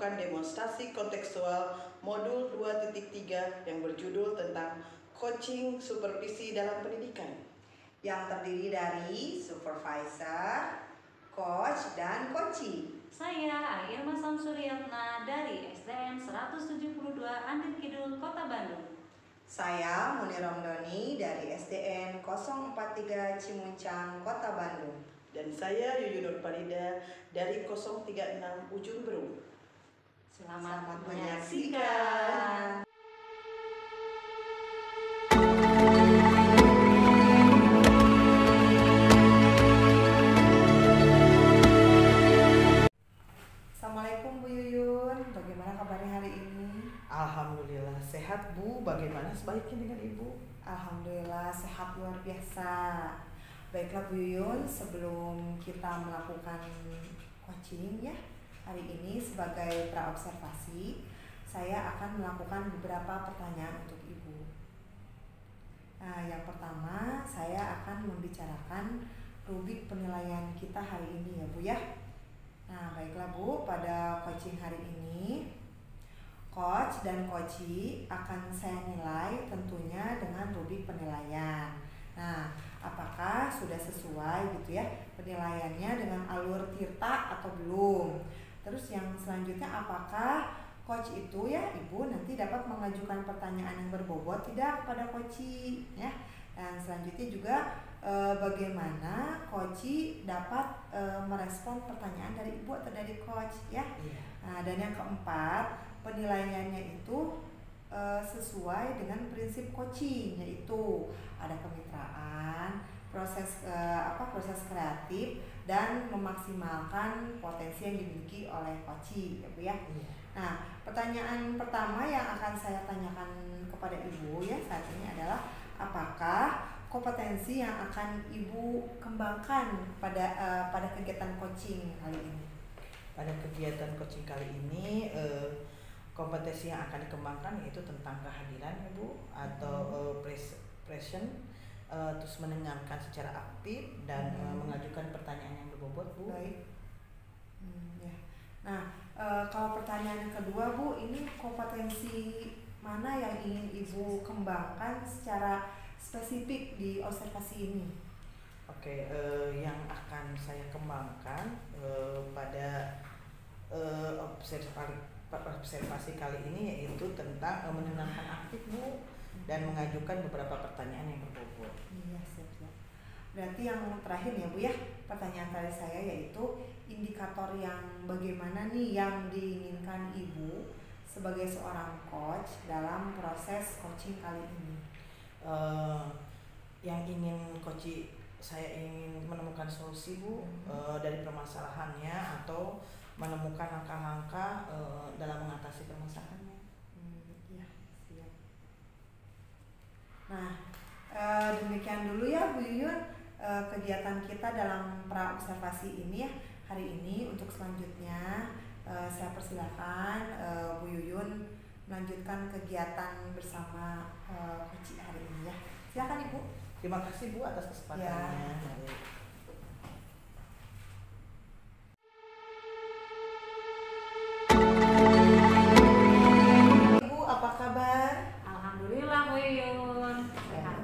melakukan demonstrasi kontekstual modul 2.3 yang berjudul tentang coaching supervisi dalam pendidikan, yang terdiri dari supervisor, coach, dan coachee. Saya Irma Samsuryatna dari SDN 172 Andir Kidul, Kota Bandung. Saya Munir Romdoni dari SDN 043 Cimuncang, Kota Bandung. Dan saya Yuyun Nurparida dari 036 Ujung Berung. Selamat menyaksikan. Assalamualaikum Bu Yuyun, bagaimana kabarnya hari ini? Alhamdulillah sehat Bu, bagaimana sebaiknya dengan Ibu? Alhamdulillah sehat luar biasa. Baiklah Bu Yuyun, sebelum kita melakukan coaching ya hari ini sebagai praobservasi, saya akan melakukan beberapa pertanyaan untuk Ibu. Nah, yang pertama saya akan membicarakan rubrik penilaian kita hari ini ya Bu ya. Nah, baiklah Bu, pada coaching hari ini coach dan coachee akan saya nilai tentunya dengan rubrik penilaian. Nah, apakah sudah sesuai gitu ya penilaiannya dengan alur tirta atau belum? Terus yang selanjutnya, apakah coach itu ya Ibu nanti dapat mengajukan pertanyaan yang berbobot tidak kepada coachee ya? Dan selanjutnya juga bagaimana coachee dapat merespon pertanyaan dari Ibu atau dari coach ya? Nah, dan yang keempat, penilaiannya itu sesuai dengan prinsip coaching, yaitu ada kemitraan, proses kreatif, dan memaksimalkan potensi yang dimiliki oleh coachee ya Bu ya. Nah, pertanyaan pertama yang akan saya tanyakan kepada Ibu ya saat ini adalah, apakah kompetensi yang akan Ibu kembangkan pada kegiatan coaching kali ini? Pada kegiatan coaching kali ini kompetensi yang akan dikembangkan yaitu tentang kehadiran Ibu atau present, terus mendengarkan secara aktif dan mengajukan pertanyaan yang berbobot Bu. Baik. Ya. Nah, kalau pertanyaan yang kedua Bu, ini kompetensi mana yang ingin Ibu kembangkan secara spesifik di observasi ini? Oke, yang akan saya kembangkan pada observasi kali ini yaitu tentang mendengarkan aktif Bu dan mengajukan beberapa pertanyaan yang berbobot. Iya, siap. Berarti yang terakhir ya Bu ya, pertanyaan tadi saya yaitu indikator yang bagaimana nih yang diinginkan Ibu sebagai seorang coach dalam proses coaching kali ini? Yang ingin saya ingin menemukan solusi Bu dari permasalahannya atau menemukan langkah-langkah dalam mengatasi permasalahannya. Ya, siap. Nah, demikian dulu ya Bu Yuyun kegiatan kita dalam praobservasi ini ya hari ini. Untuk selanjutnya saya persilakan Bu Yuyun melanjutkan kegiatan bersama coachee hari ini ya. Silakan Ibu. Terima kasih Bu atas kesempatannya. Ya. Ibu, apa kabar? Alhamdulillah Bu Yuyun. Sehat.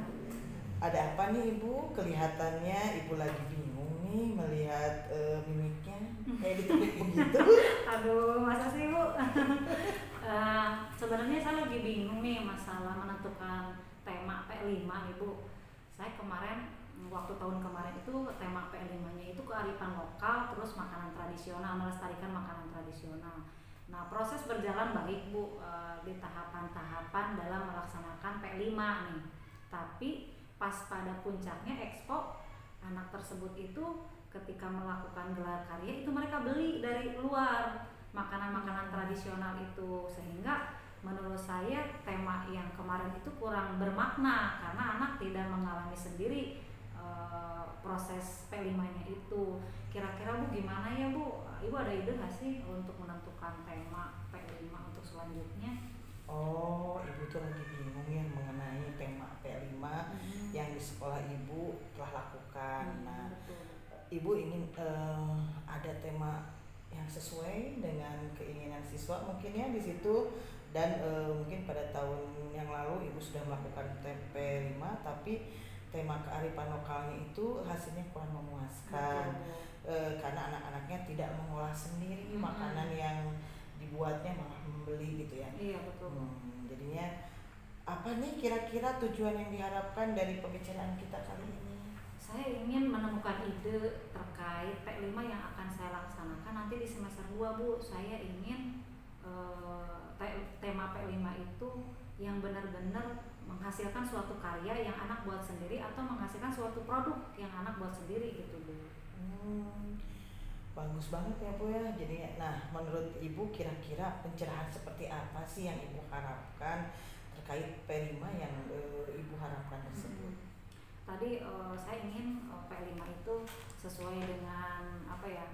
Ada apa nih Ibu? Kelihatannya Ibu lagi bingung nih melihat mimiknya kayak ditutup begitu. Aduh, masa sih Bu? Sebenarnya saya lagi bingung nih masalah menentukan tema P5 Ibu. Saya kemarin, waktu tahun kemarin itu tema P5-nya itu kearifan lokal, terus makanan tradisional, melestarikan makanan tradisional. Nah, proses berjalan baik Bu di tahapan-tahapan dalam melaksanakan P5 nih. Tapi pas pada puncaknya Expo, anak tersebut itu ketika melakukan gelar karya itu mereka beli dari luar makanan-makanan tradisional itu, sehingga menurut saya tema yang kemarin itu kurang bermakna karena anak tidak mengalami sendiri proses P5-nya itu. Kira-kira Bu gimana ya Bu? Ibu ada ide nggak sih untuk menentukan tema P5 untuk selanjutnya? Oh, Ibu tuh lagi bingung ya mengenai tema P5 yang di sekolah Ibu telah lakukan. Nah, Betul. Ibu ingin ada tema yang sesuai dengan keinginan siswa mungkin ya di situ. Dan mungkin pada tahun yang lalu Ibu sudah melakukan TP5 tapi tema kearifan lokalnya itu hasilnya kurang memuaskan. Karena anak-anaknya tidak mengolah sendiri makanan yang dibuatnya, malah membeli gitu ya. Iya betul. Jadinya apa nih kira-kira tujuan yang diharapkan dari pembicaraan kita kali ini? Saya ingin menemukan ide terkait P5 yang akan saya laksanakan nanti di semester 2 Bu. Saya ingin tema P5 itu yang benar-benar menghasilkan suatu karya yang anak buat sendiri atau menghasilkan suatu produk yang anak buat sendiri gitu Bu. Bagus banget ya Bu ya. Jadi nah menurut Ibu kira-kira pencerahan seperti apa sih yang Ibu harapkan terkait P5 yang Ibu harapkan tersebut? Tadi saya ingin P5 itu sesuai dengan apa ya,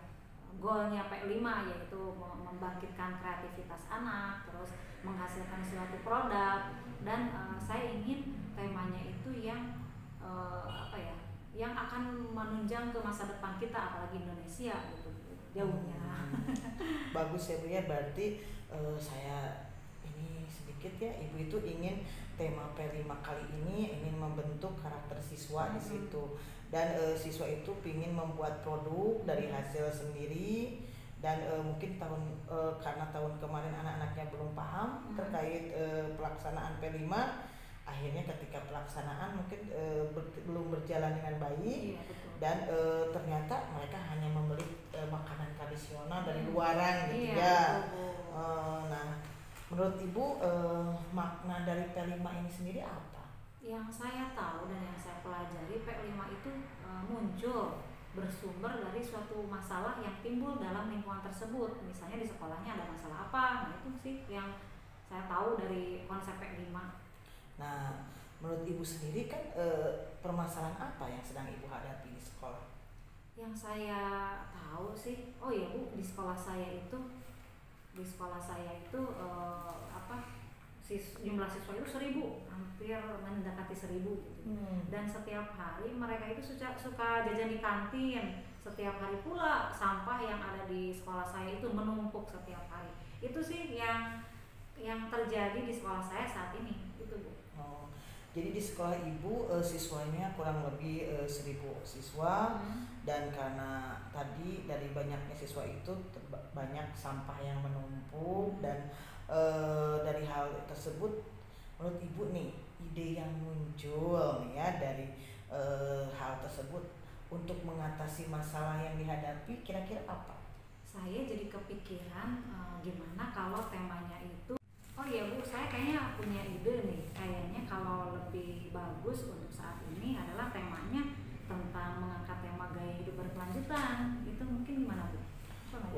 goalnya P5 yaitu membangkitkan kreativitas anak, terus menghasilkan suatu produk, dan saya ingin temanya itu yang apa ya, yang akan menunjang ke masa depan kita apalagi Indonesia gitu jauhnya. Bagus ya Bu ya, berarti saya ini sedikit ya, Ibu itu ingin tema P5 kali ini ingin membentuk karakter siswa di situ, dan siswa itu ingin membuat produk dari hasil sendiri. Dan mungkin karena tahun kemarin anak-anaknya belum paham terkait pelaksanaan P5, akhirnya ketika pelaksanaan mungkin belum berjalan dengan baik. Iya, betul. Dan ternyata mereka hanya membeli makanan tradisional dari luaran gitu iya, ya. Nah, menurut Ibu makna dari P5 ini sendiri apa? Yang saya tahu dan yang saya pelajari, P5 itu muncul bersumber dari suatu masalah yang timbul dalam lingkungan tersebut. Misalnya di sekolahnya ada masalah apa, nah itu sih yang saya tahu dari konsep P5. Nah, menurut Ibu sendiri kan permasalahan apa yang sedang Ibu hadapi di sekolah? Yang saya tahu sih, oh ya Bu, di sekolah saya itu jumlah siswa itu 1.000, hampir mendekati 1.000 gitu. Dan setiap hari mereka itu suka jajan di kantin. Setiap hari pula sampah yang ada di sekolah saya itu menumpuk setiap hari. Itu sih yang terjadi di sekolah saya saat ini itu Bu. Jadi di sekolah Ibu siswanya kurang lebih 1.000 siswa. Dan karena tadi dari banyaknya siswa itu banyak sampah yang menumpuk. Dan dari hal tersebut menurut Ibu nih ide yang muncul nih ya dari hal tersebut untuk mengatasi masalah yang dihadapi kira-kira apa? Saya jadi kepikiran gimana kalau temanya itu, oh iya Bu, saya kayaknya punya ide nih. Kayaknya kalau lebih bagus untuk saat ini adalah temanya tentang mengangkat tema gaya hidup berkelanjutan. Itu mungkin gimana Bu?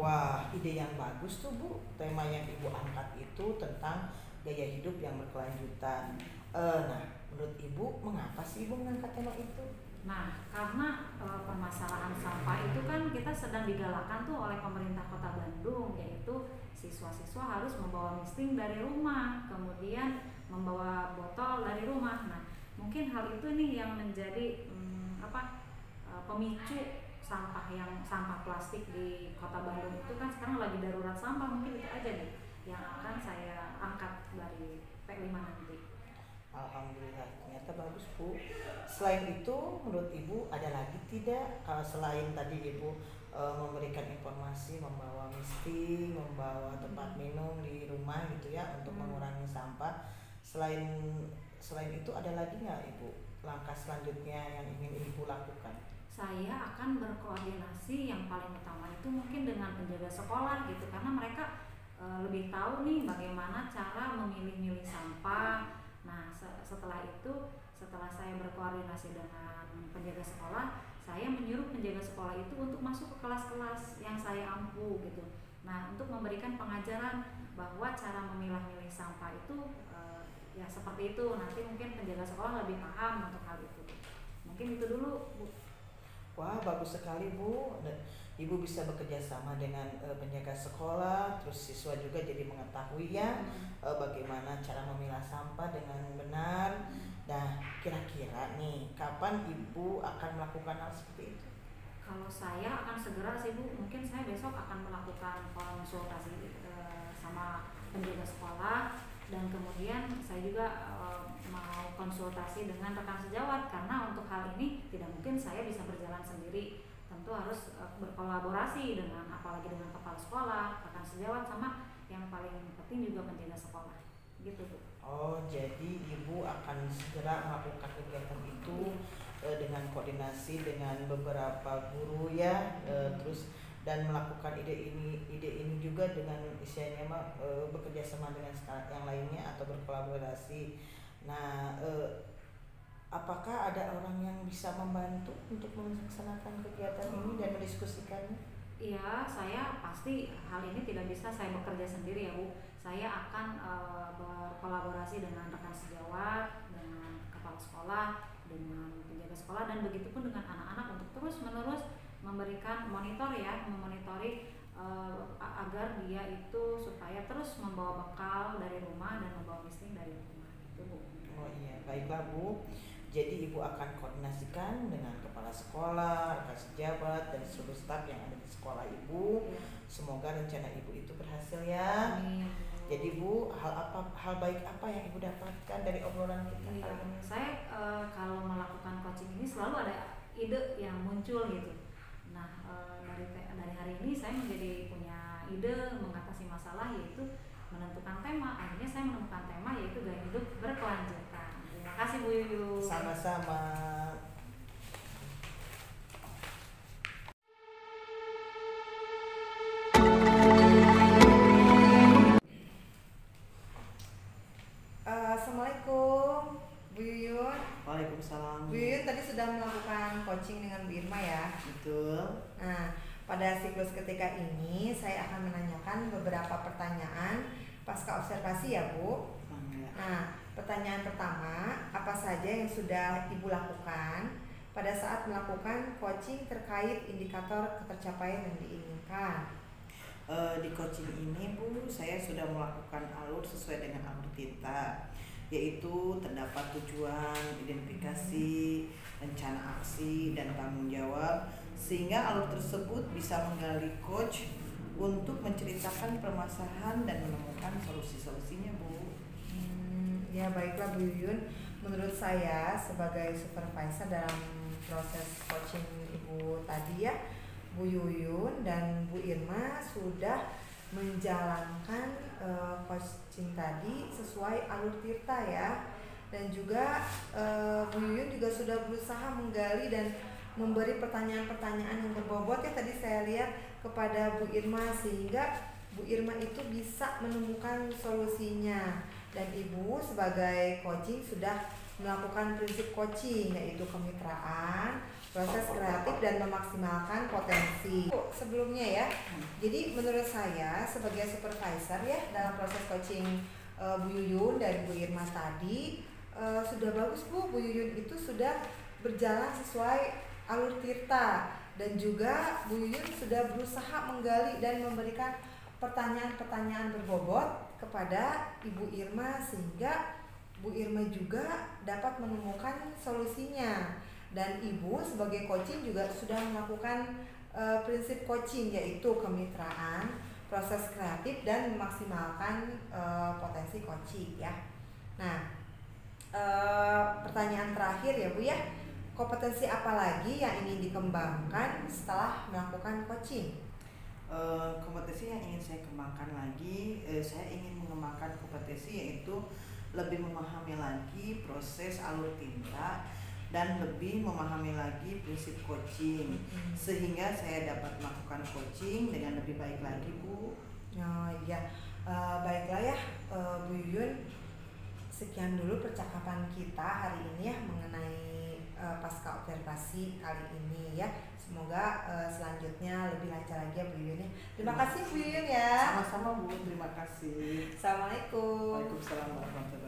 Wah, ide yang bagus tuh Bu. Tema yang Ibu angkat itu tentang gaya hidup yang berkelanjutan. Nah, menurut Ibu mengapa sih Ibu mengangkat tema itu? Nah, karena permasalahan sampah itu kan kita sedang digalakkan tuh oleh pemerintah Kota Bandung, yaitu siswa-siswa harus membawa misting dari rumah, kemudian membawa botol dari rumah. Nah, mungkin hal itu nih yang menjadi pemicu sampah plastik di Kota Bandung itu kan sekarang lagi darurat sampah. Mungkin itu aja nih yang akan saya angkat dari P5 nanti. Alhamdulillah, ternyata bagus Bu. Selain itu menurut Ibu ada lagi tidak selain tadi Ibu memberikan informasi, membawa misting, membawa tempat minum di rumah gitu ya untuk mengurangi sampah. Selain itu ada lagi nggak Ibu langkah selanjutnya yang ingin Ibu lakukan? Saya akan berkoordinasi yang paling utama itu mungkin dengan penjaga sekolah gitu, karena mereka lebih tahu nih bagaimana cara memilih-milih sampah. Nah, setelah saya berkoordinasi dengan penjaga sekolah, saya menyuruh penjaga sekolah itu untuk masuk ke kelas-kelas yang saya ampu gitu. Nah, untuk memberikan pengajaran bahwa cara memilah-milih sampah itu ya seperti itu. Nanti mungkin penjaga sekolah lebih paham untuk hal itu. Mungkin itu dulu Bu. Wah, bagus sekali Bu. Ibu bisa bekerja sama dengan penjaga sekolah, terus siswa juga jadi mengetahui ya bagaimana cara memilah sampah dengan benar. Nah, kira-kira nih kapan Ibu akan melakukan hal seperti itu? Kalau saya akan segera sih Bu, mungkin saya besok akan melakukan konsultasi sama penjaga sekolah, dan kemudian saya juga mau konsultasi dengan rekan sejawat, karena untuk hal ini tidak mungkin saya bisa berjalan sendiri, tentu harus berkolaborasi dengan, apalagi dengan kepala sekolah, rekan sejawat, sama yang paling penting juga penjaga sekolah gitu Bu. Oh, jadi Ibu akan segera melakukan kegiatan itu dengan koordinasi dengan beberapa guru ya, terus dan melakukan ide ini juga dengan istilahnya bekerja sama dengan yang lainnya atau berkolaborasi. Nah, apakah ada orang yang bisa membantu untuk melaksanakan kegiatan ini dan mendiskusikannya? Iya, saya pasti hal ini tidak bisa saya bekerja sendiri ya Bu. Saya akan berkolaborasi dengan rekan sejawat, dengan kepala sekolah, dengan penjaga sekolah, dan begitu pun dengan anak-anak untuk terus-menerus memberikan memonitori agar dia itu supaya terus membawa bekal dari rumah dan membawa misting dari rumah gitu Bu. Oh iya, baiklah Bu. Jadi Ibu akan koordinasikan dengan kepala sekolah, rekan sejawat, dan seluruh staf yang ada di sekolah Ibu. Semoga rencana Ibu itu berhasil ya. Amin. Jadi Bu, hal baik apa yang Ibu dapatkan dari obrolan kita kali ini? Saya kalau melakukan coaching ini selalu ada ide yang muncul gitu. Nah, dari hari ini saya menjadi punya ide mengatasi masalah, yaitu menentukan tema. Akhirnya saya menemukan tema, yaitu gaya hidup berkelanjutan. Terima kasih Bu Yuyun. Sama-sama. Assalamualaikum Bu Yuyun. Waalaikumsalam. Bu Yuyun tadi sudah melakukan coaching dengan Bu Irma ya. Betul. Nah, pada siklus ketiga ini saya akan menanyakan beberapa pertanyaan pasca observasi ya Bu. Nah, pertanyaan pertama, apa saja yang sudah Ibu lakukan pada saat melakukan coaching terkait indikator ketercapaian yang diinginkan? Di coaching ini Bu, saya sudah melakukan alur sesuai dengan alur tinta, yaitu terdapat tujuan, identifikasi, rencana aksi, dan tanggung jawab, sehingga alur tersebut bisa menggali coach untuk menceritakan permasalahan dan menemukan solusi-solusinya Bu. Ya baiklah Bu Yuyun, menurut saya sebagai supervisor dalam proses coaching Ibu tadi ya, Bu Yuyun dan Bu Irma sudah menjalankan coaching tadi sesuai alur tirta ya, dan juga Bu Yuyun juga sudah berusaha menggali dan memberi pertanyaan-pertanyaan yang berbobot ya tadi saya lihat kepada Bu Irma, sehingga Bu Irma itu bisa menemukan solusinya. Dan Ibu sebagai coaching sudah melakukan prinsip coaching, yaitu kemitraan, proses kreatif, dan memaksimalkan potensi. Sebelumnya ya, jadi menurut saya sebagai supervisor ya dalam proses coaching Bu Yuyun dan Bu Irma tadi sudah bagus Bu. Bu Yuyun itu sudah berjalan sesuai alur tirta, dan juga Bu Yuyun sudah berusaha menggali dan memberikan pertanyaan-pertanyaan berbobot kepada Ibu Irma, sehingga Bu Irma juga dapat menemukan solusinya. Dan Ibu sebagai coaching juga sudah melakukan prinsip coaching, yaitu kemitraan, proses kreatif, dan memaksimalkan potensi coaching ya. Nah, pertanyaan terakhir ya Bu ya, kompetensi apa lagi yang ingin dikembangkan setelah melakukan coaching? Kompetensi yang ingin saya kembangkan lagi, saya ingin mengembangkan kompetensi yaitu lebih memahami lagi proses alur tinta dan lebih memahami lagi prinsip coaching, sehingga saya dapat melakukan coaching dengan lebih baik lagi Bu. Oh iya, baiklah ya Bu Yuyun, sekian dulu percakapan kita hari ini ya mengenai pasca observasi kali ini ya. Semoga selanjutnya lebih lancar lagi ya Bu Yuyun ya. Terima kasih Bu Yuyun ya. Sama-sama Bu, terima kasih. Assalamualaikum. Waalaikumsalam warahmatullahi wabarakatuh.